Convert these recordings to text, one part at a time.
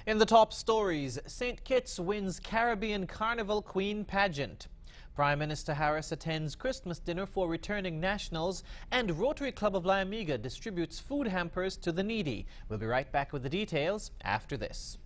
In the top stories, St. Kitts wins Caribbean Carnival Queen pageant. Prime Minister Harris attends Christmas dinner for returning nationals, and Rotary Club of Layamiga distributes food hampers to the needy. We'll be right back with the details after this.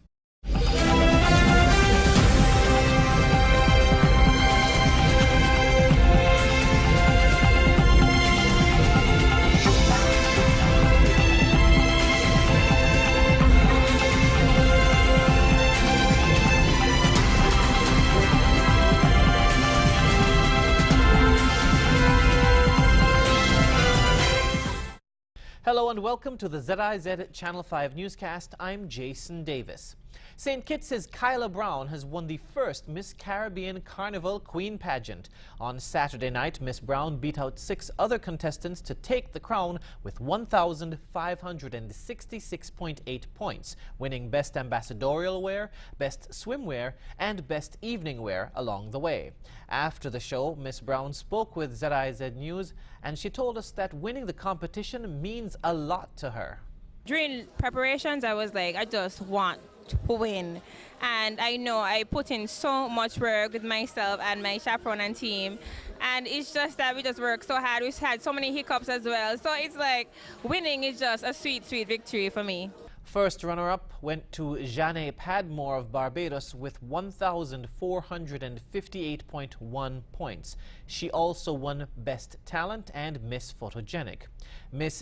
Hello and welcome to the ZIZ Channel 5 newscast. I'm Jason Davis. St. Kitts' Kyla Brown has won the first Miss Caribbean Carnival Queen pageant. On Saturday night, Miss Brown beat out 6 other contestants to take the crown with 1,566.8 points, winning Best Ambassadorial Wear, Best Swimwear, and Best Evening Wear along the way. After the show, Miss Brown spoke with ZIZ News, and she told us that winning the competition means a lot to her. During preparations, I was like, I just want to win. And I know I put in so much work with myself and my chaperone and team. And it's just that we just worked so hard. We had so many hiccups as well. So it's like winning is just a sweet, sweet victory for me. First runner-up went to Jeanne Padmore of Barbados with 1,458.1 points. She also won Best Talent and Miss Photogenic. Miss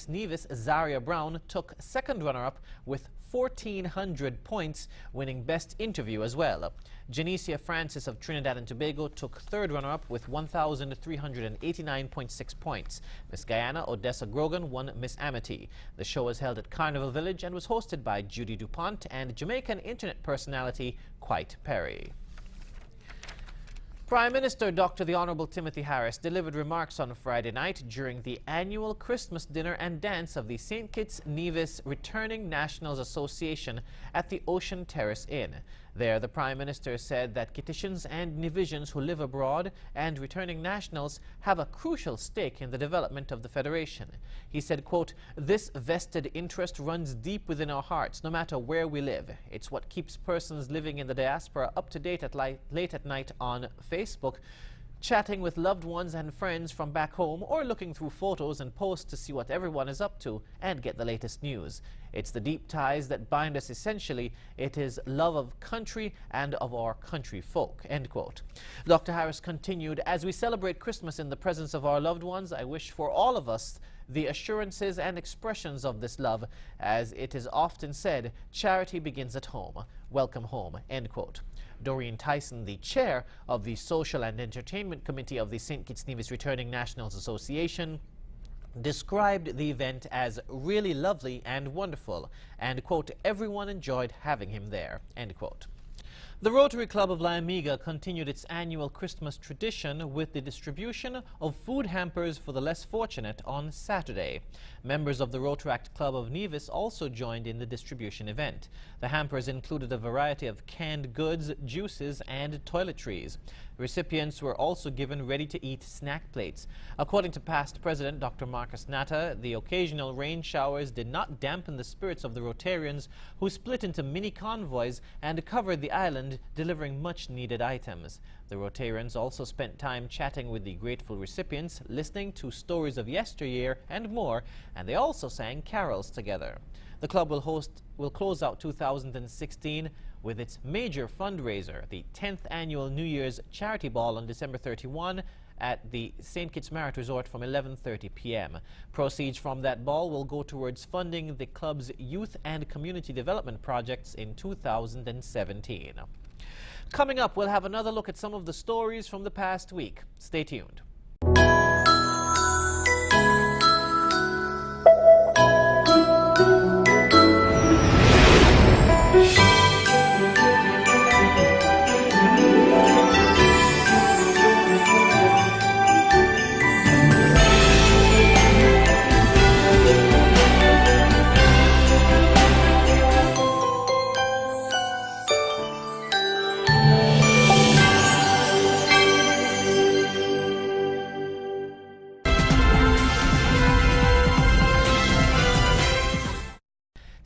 Nevis Zaria Brown took second runner-up with 1,400 points, winning Best Interview as well. Janicia Francis of Trinidad and Tobago took third runner-up with 1,389.6 points. Miss Guyana Odessa Grogan won Miss Amity. The show was held at Carnival Village and was hosted by Judy DuPont and Jamaican internet personality Quite Perry. Prime Minister Dr. the Honorable Timothy Harris delivered remarks on Friday night during the annual Christmas dinner and dance of the St. Kitts Nevis Returning Nationals Association at the Ocean Terrace Inn. There, the Prime Minister said that Kittitians and Nevisians who live abroad and returning nationals have a crucial stake in the development of the Federation. He said, quote, "This vested interest runs deep within our hearts, no matter where we live. It's what keeps persons living in the diaspora up to date late at night on Facebook, chatting with loved ones and friends from back home, or looking through photos and posts to see what everyone is up to and get the latest news. It's the deep ties that bind us essentially. It is love of country and of our country folk," end quote. Dr. Harris continued, "As we celebrate Christmas in the presence of our loved ones, I wish for all of us the assurances and expressions of this love. As it is often said, charity begins at home. Welcome home," end quote. Doreen Tyson, the chair of the Social and Entertainment Committee of the St. Kitts Nevis Returning Nationals Association, described the event as really lovely and wonderful, and, quote, "Everyone enjoyed having him there," end quote. The Rotary Club of Layamiga continued its annual Christmas tradition with the distribution of food hampers for the less fortunate on Saturday. Members of the Rotaract Club of Nevis also joined in the distribution event. The hampers included a variety of canned goods, juices, and toiletries. Recipients were also given ready-to-eat snack plates. According to past President Dr. Marcus Natta, the occasional rain showers did not dampen the spirits of the Rotarians, who split into mini convoys and covered the island, delivering much-needed items. The Rotarians also spent time chatting with the grateful recipients, listening to stories of yesteryear and more, and they also sang carols together. The club will close out 2016 with its major fundraiser, the 10th annual New Year's Charity Ball on December 31 at the St. Kitts Marriott Resort from 11:30 p.m. Proceeds from that ball will go towards funding the club's youth and community development projects in 2017. Coming up, we'll have another look at some of the stories from the past week. Stay tuned.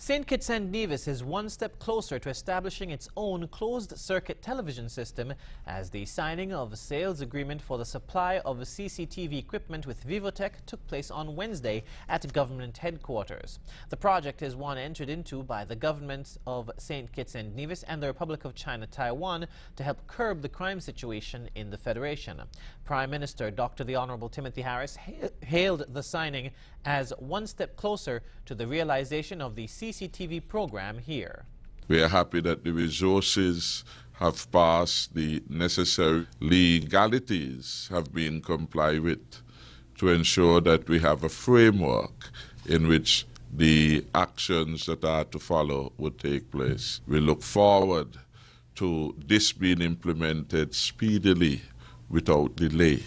St. Kitts and Nevis is one step closer to establishing its own closed-circuit television system as the signing of a sales agreement for the supply of CCTV equipment with Vivotech took place on Wednesday at government headquarters. The project is one entered into by the governments of St. Kitts and Nevis and the Republic of China Taiwan to help curb the crime situation in the Federation. Prime Minister Dr. the Honorable Timothy Harris hailed the signing as one step closer to the realization of the CCTV program here. We are happy that the resources have passed, the necessary legalities have been complied with to ensure that we have a framework in which the actions that are to follow would take place. We look forward to this being implemented speedily without delay,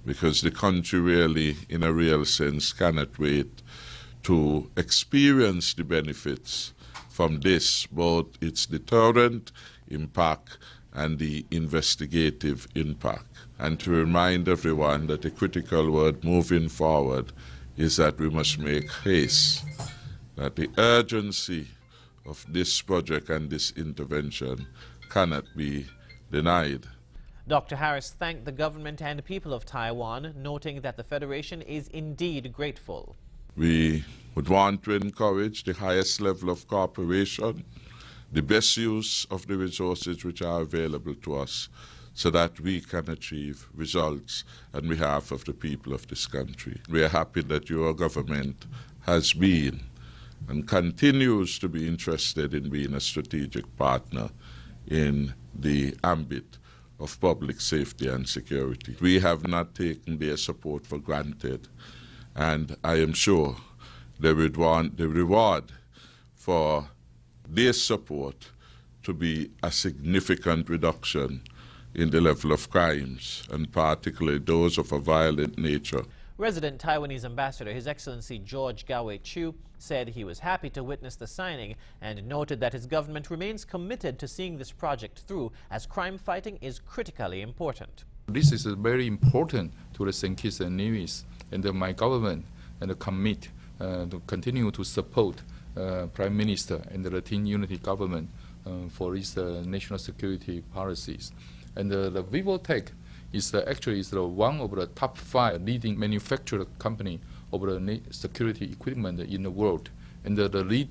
because the country really, in a real sense, cannot wait to experience the benefits from this, both its deterrent impact and the investigative impact. And to remind everyone that the critical word moving forward is that we must make haste, that the urgency of this project and this intervention cannot be denied. Dr. Harris thanked the government and people of Taiwan, noting that the Federation is indeed grateful. We would want to encourage the highest level of cooperation, the best use of the resources which are available to us, so that we can achieve results on behalf of the people of this country. We are happy that your government has been and continues to be interested in being a strategic partner in the ambit of public safety and security. We have not taken their support for granted, and I am sure they would want the reward for their support to be a significant reduction in the level of crimes, and particularly those of a violent nature. Resident Taiwanese Ambassador His Excellency George Gawei Chu said he was happy to witness the signing and noted that his government remains committed to seeing this project through, as crime fighting is critically important. This is very important to the St. Kitts and Nevis, and my government and commit to continue to support Prime Minister and the Team Unity government for its national security policies. And the Vivotech is actually one of the top 5 leading manufacturer company of the security equipment in the world, and the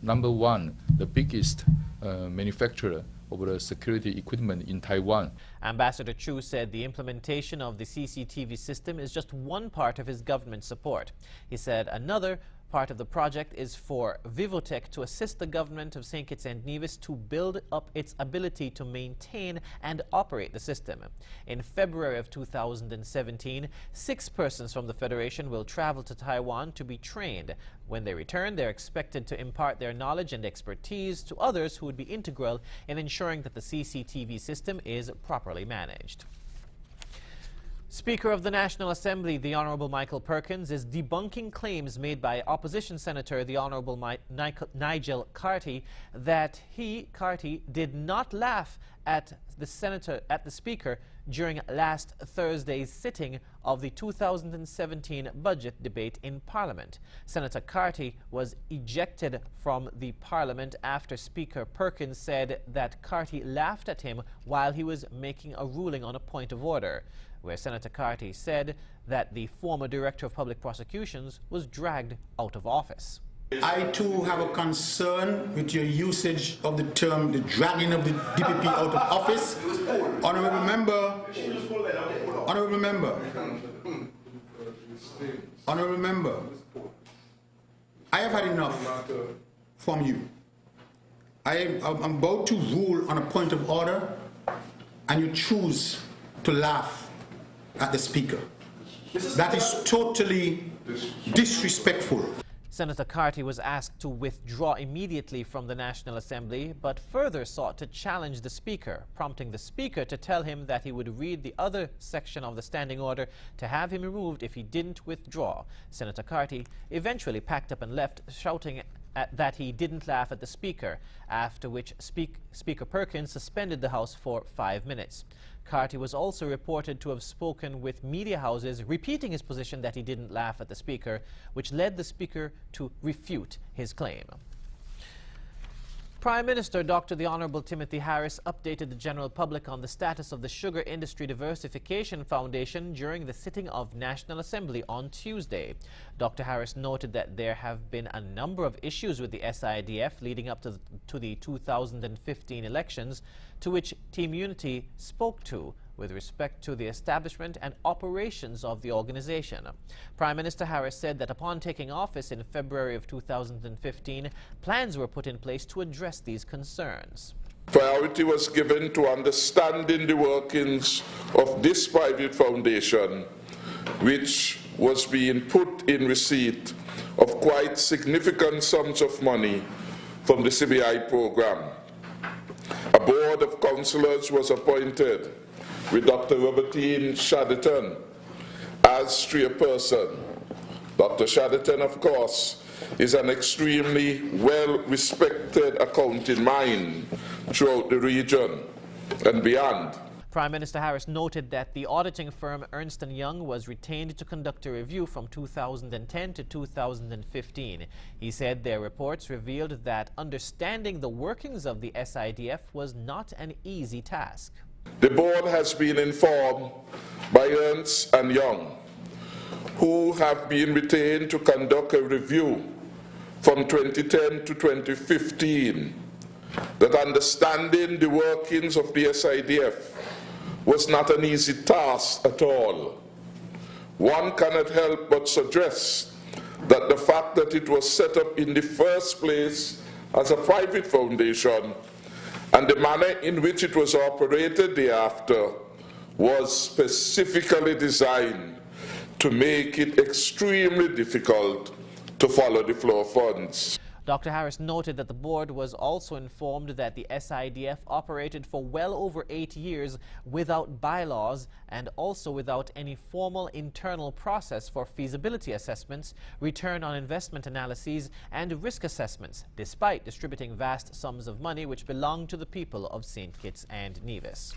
number 1, the biggest manufacturer of the security equipment in Taiwan. Ambassador Chu said the implementation of the CCTV system is just one part of his government support. He said another part of the project is for Vivotech to assist the government of St. Kitts and Nevis to build up its ability to maintain and operate the system. In February of 2017, 6 persons from the Federation will travel to Taiwan to be trained. When they return, they're expected to impart their knowledge and expertise to others who would be integral in ensuring that the CCTV system is properly managed. Speaker of the National Assembly, the Honorable Michael Perkins, is debunking claims made by opposition Senator the Honorable Nigel Carty that Carty, did not laugh at the Speaker during last Thursday's sitting of the 2017 budget debate in Parliament. Senator Carty was ejected from the Parliament after Speaker Perkins said that Carty laughed at him while he was making a ruling on a point of order, where Senator Carty said that the former Director of Public Prosecutions was dragged out of office. I too have a concern with your usage of the term the dragging of the DPP out of office. Honourable member, I have had enough from you. I'm about to rule on a point of order, and you choose to laugh at the Speaker. That is totally disrespectful. Senator Carty was asked to withdraw immediately from the National Assembly, but further sought to challenge the Speaker, prompting the Speaker to tell him that he would read the other section of the standing order to have him removed if he didn't withdraw. Senator Carty eventually packed up and left, shouting that he didn't laugh at the Speaker, after which Speaker Perkins suspended the House for 5 minutes. Carty was also reported to have spoken with media houses, repeating his position that he didn't laugh at the Speaker, which led the Speaker to refute his claim. Prime Minister Dr. the Honourable Timothy Harris updated the general public on the status of the Sugar Industry Diversification Foundation during the sitting of National Assembly on Tuesday. Dr. Harris noted that there have been a number of issues with the SIDF leading up to the 2015 elections, to which Team Unity spoke to with respect to the establishment and operations of the organization. Prime Minister Harris said that upon taking office in February of 2015, plans were put in place to address these concerns. Priority was given to understanding the workings of this private foundation, which was being put in receipt of quite significant sums of money from the CBI program. A board of councillors was appointed with Dr. Robertine Shadderton as chairperson. Dr. Shadderton, of course, is an extremely well-respected accounting mind throughout the region and beyond. Prime Minister Harris noted that the auditing firm Ernst & Young was retained to conduct a review from 2010 to 2015. He said their reports revealed that understanding the workings of the SIDF was not an easy task. The board has been informed by Ernst & Young, who have been retained to conduct a review from 2010 to 2015, that understanding the workings of the SIDF was not an easy task at all. One cannot help but suggest that the fact that it was set up in the first place as a private foundation and the manner in which it was operated thereafter was specifically designed to make it extremely difficult to follow the flow of funds. Dr. Harris noted that the board was also informed that the SIDF operated for well over 8 years without bylaws and also without any formal internal process for feasibility assessments, return on investment analyses, and risk assessments, despite distributing vast sums of money which belonged to the people of St. Kitts and Nevis.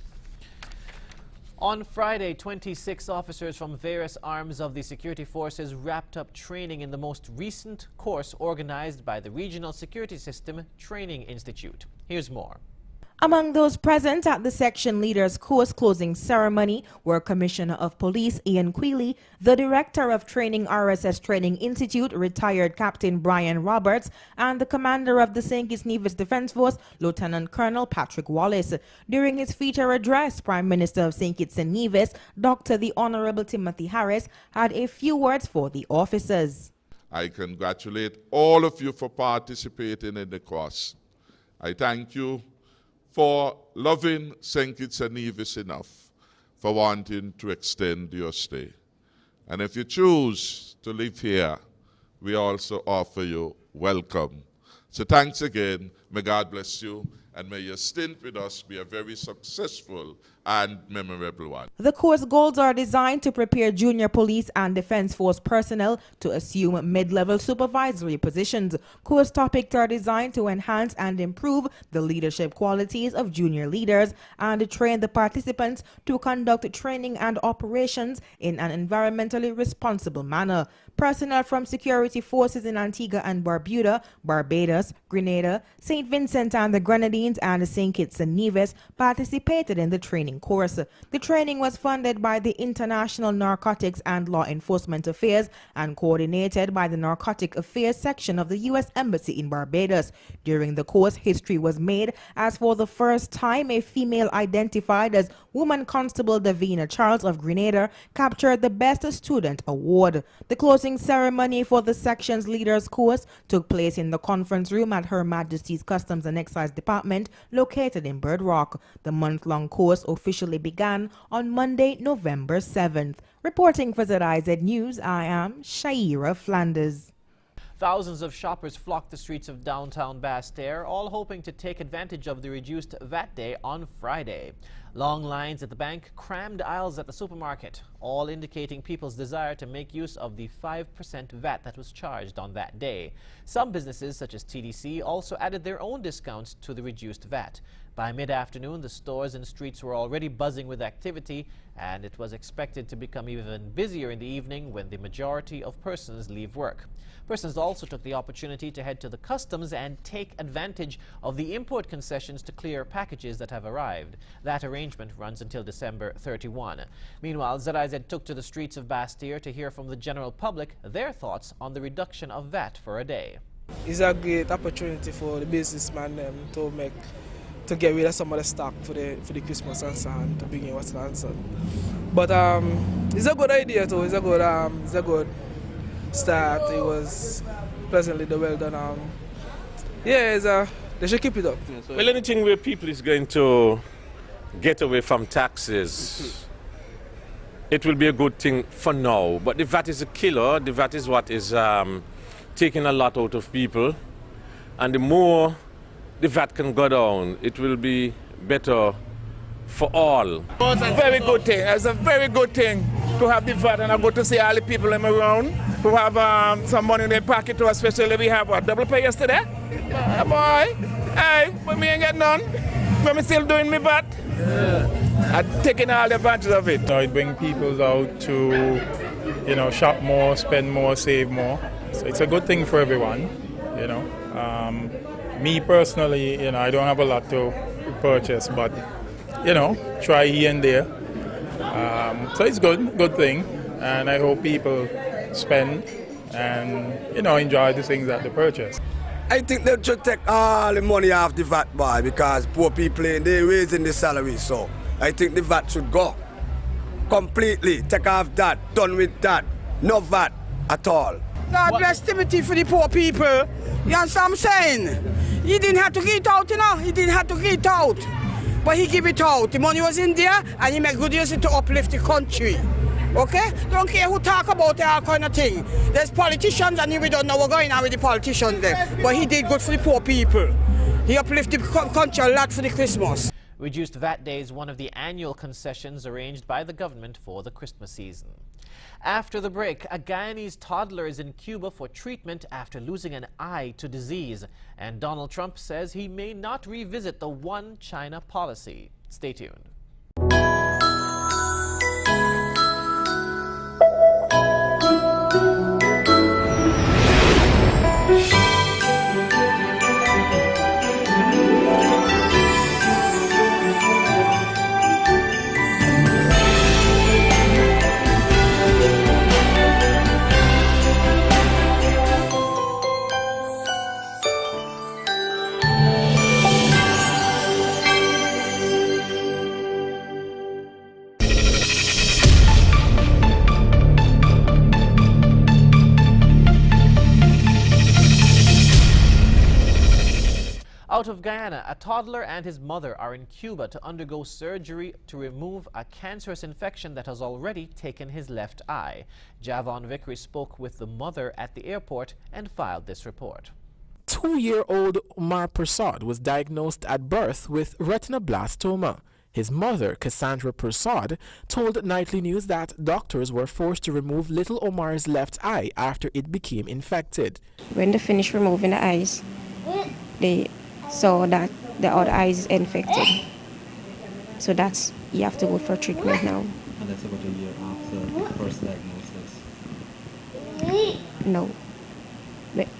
On Friday, 26 officers from various arms of the security forces wrapped up training in the most recent course organized by the Regional Security System Training Institute. Here's more. Among those present at the section leaders course closing ceremony were Commissioner of Police Ian Quealy, the Director of Training RSS Training Institute, retired Captain Brian Roberts, and the Commander of the St. Kitts Nevis Defence Force, Lieutenant Colonel Patrick Wallace. During his feature address, Prime Minister of St. Kitts and Nevis, Dr. the Honourable Timothy Harris, had a few words for the officers. I congratulate all of you for participating in the course. I thank you for loving St. Kitts and Nevis enough for wanting to extend your stay. And if you choose to live here, we also offer you welcome. So thanks again. May God bless you, and may your stint with us be a very successful and memorable one. The course goals are designed to prepare junior police and defense force personnel to assume mid-level supervisory positions. Course topics are designed to enhance and improve the leadership qualities of junior leaders and train the participants to conduct training and operations in an environmentally responsible manner. Personnel from security forces in Antigua and Barbuda, Barbados, Grenada, St. Vincent and the Grenadines, and St. Kitts and Nevis participated in the training course. The training was funded by the International Narcotics and Law Enforcement Affairs and coordinated by the Narcotic Affairs section of the U.S. Embassy in Barbados. During the course, history was made as for the first time a female identified as Woman Constable Davina Charles of Grenada captured the Best Student Award. The closing ceremony for the section's leaders course took place in the conference room at Her Majesty's Customs and Excise Department located in Bird Rock. The month-long course officially began on Monday, November 7th. Reporting for ZIZ News, I am Shaira Flanders. Thousands of shoppers flocked the streets of downtown Basse-Terre, all hoping to take advantage of the reduced VAT day on Friday. Long lines at the bank crammed aisles at the supermarket, all indicating people's desire to make use of the 5% VAT that was charged on that day. Some businesses, such as TDC, also added their own discounts to the reduced VAT. By mid-afternoon, the stores and streets were already buzzing with activity, and it was expected to become even busier in the evening when the majority of persons leave work. Persons also took the opportunity to head to the customs and take advantage of the import concessions to clear packages that have arrived. That arrangement runs until December 31. Meanwhile, ZIZ took to the streets of Basse-Terre to hear from the general public their thoughts on the reduction of VAT for a day. It's a great opportunity for the businessman to get rid of some of the stock for the Christmas and so on, to bring in what's answered. But it's a good idea too. It's a good start. It was pleasantly well done. They should keep it up. Well, anything where people is going to get away from taxes, it will be a good thing for now. But the VAT is a killer. The VAT is what is taking a lot out of people, and the more the VAT can go down, it will be better for all. It was a very good thing. It's a very good thing to have the VAT, and I go to see all the people in around who have some money in their pocket too, especially we have a double pay yesterday. Boy, hey, but me ain't get none. But me still doing me VAT. I'm taking all the advantage of it. So it brings people out to, shop more, spend more, save more. So it's a good thing for everyone, Me personally, I don't have a lot to purchase, but, try here and there. So it's good thing, and I hope people spend and, enjoy the things that they purchase. I think they should take all the money off the VAT, boy, because poor people, they're raising the salary, so I think the VAT should go completely. Take off that, done with that, no VAT at all. God bless Timothy for the poor people. You understand what I'm saying? He didn't have to give it out, He didn't have to give it out. But he gave it out. The money was in there, and he made good use of it to uplift the country. Okay? Don't care who talk about all kind of thing. There's politicians, and we don't know what's going on with the politicians there. But he did good for the poor people. He uplifted the country a lot for the Christmas. Reduced VAT Day is one of the annual concessions arranged by the government for the Christmas season. After the break, a Guyanese toddler is in Cuba for treatment after losing an eye to disease. And Donald Trump says he may not revisit the One China policy. Stay tuned. Out of Guyana, a toddler and his mother are in Cuba to undergo surgery to remove a cancerous infection that has already taken his left eye. Javon Vickery spoke with the mother at the airport and filed this report. 2-year-old Omar Prasad was diagnosed at birth with retinoblastoma. His mother, Cassandra Prasad, told Nightly News that doctors were forced to remove little Omar's left eye after it became infected. When they finished removing the eyes, they saw that the other eye is infected. So you have to go for treatment now. And that's about a year after the first diagnosis? No.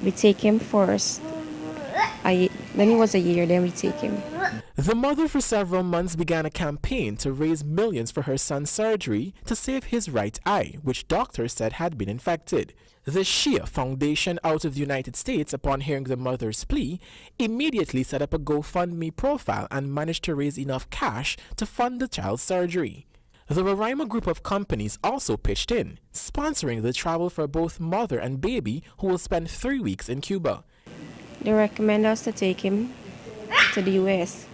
We take him first. When he was a year, then we take him. The mother for several months began a campaign to raise millions for her son's surgery to save his right eye, which doctors said had been infected. The Shia Foundation out of the United States, upon hearing the mother's plea, immediately set up a GoFundMe profile and managed to raise enough cash to fund the child's surgery. The Roraima group of companies also pitched in, sponsoring the travel for both mother and baby, who will spend 3 weeks in Cuba. They recommend us to take him to the U.S.,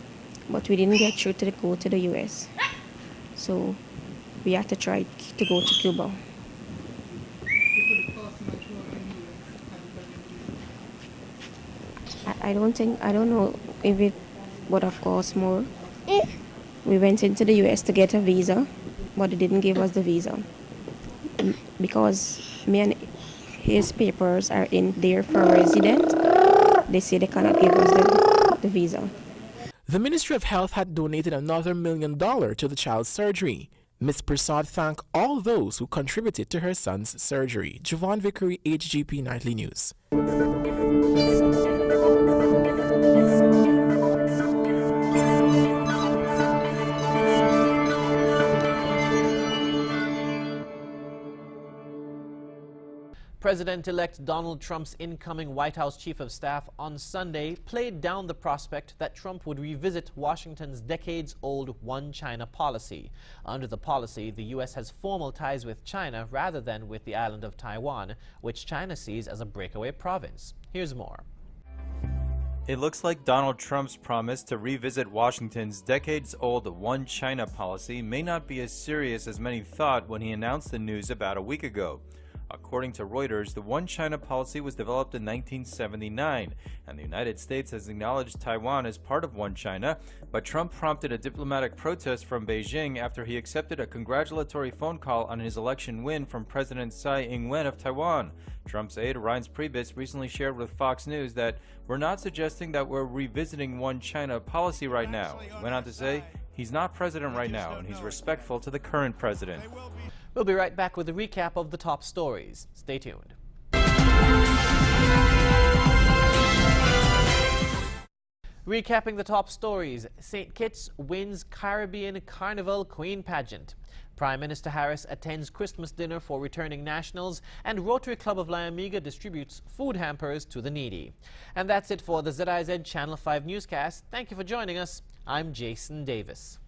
but we didn't get through to go to the U.S. So we had to try to go to Cuba. I don't know if it would have cost more. We went into the US to get a visa, but they didn't give us the visa because me and his papers are in there for resident. They say they cannot give us the visa. The Ministry of Health had donated another $1 million to the child's surgery. Ms. Prasad thanked all those who contributed to her son's surgery. Javon Vickery, HGP Nightly News. President-elect Donald Trump's incoming White House Chief of Staff on Sunday played down the prospect that Trump would revisit Washington's decades-old One China policy. Under the policy, the U.S. has formal ties with China rather than with the island of Taiwan, which China sees as a breakaway province. Here's more. It looks like Donald Trump's promise to revisit Washington's decades-old One China policy may not be as serious as many thought when he announced the news about a week ago. According to Reuters, the One China policy was developed in 1979, and the United States has acknowledged Taiwan as part of One China, but Trump prompted a diplomatic protest from Beijing after he accepted a congratulatory phone call on his election win from President Tsai Ing-wen of Taiwan. Trump's aide, Reince Priebus, recently shared with Fox News that we're not suggesting that we're revisiting One China policy right now. He went on to say he's not president right now, and he's respectful to the current president. We'll be right back with a recap of the top stories. Stay tuned. Recapping the top stories, St. Kitts wins Caribbean Carnival Queen Pageant. Prime Minister Harris attends Christmas dinner for returning nationals, and Rotary Club of Layamiga distributes food hampers to the needy. And that's it for the ZIZ Channel 5 newscast. Thank you for joining us. I'm Jason Davis.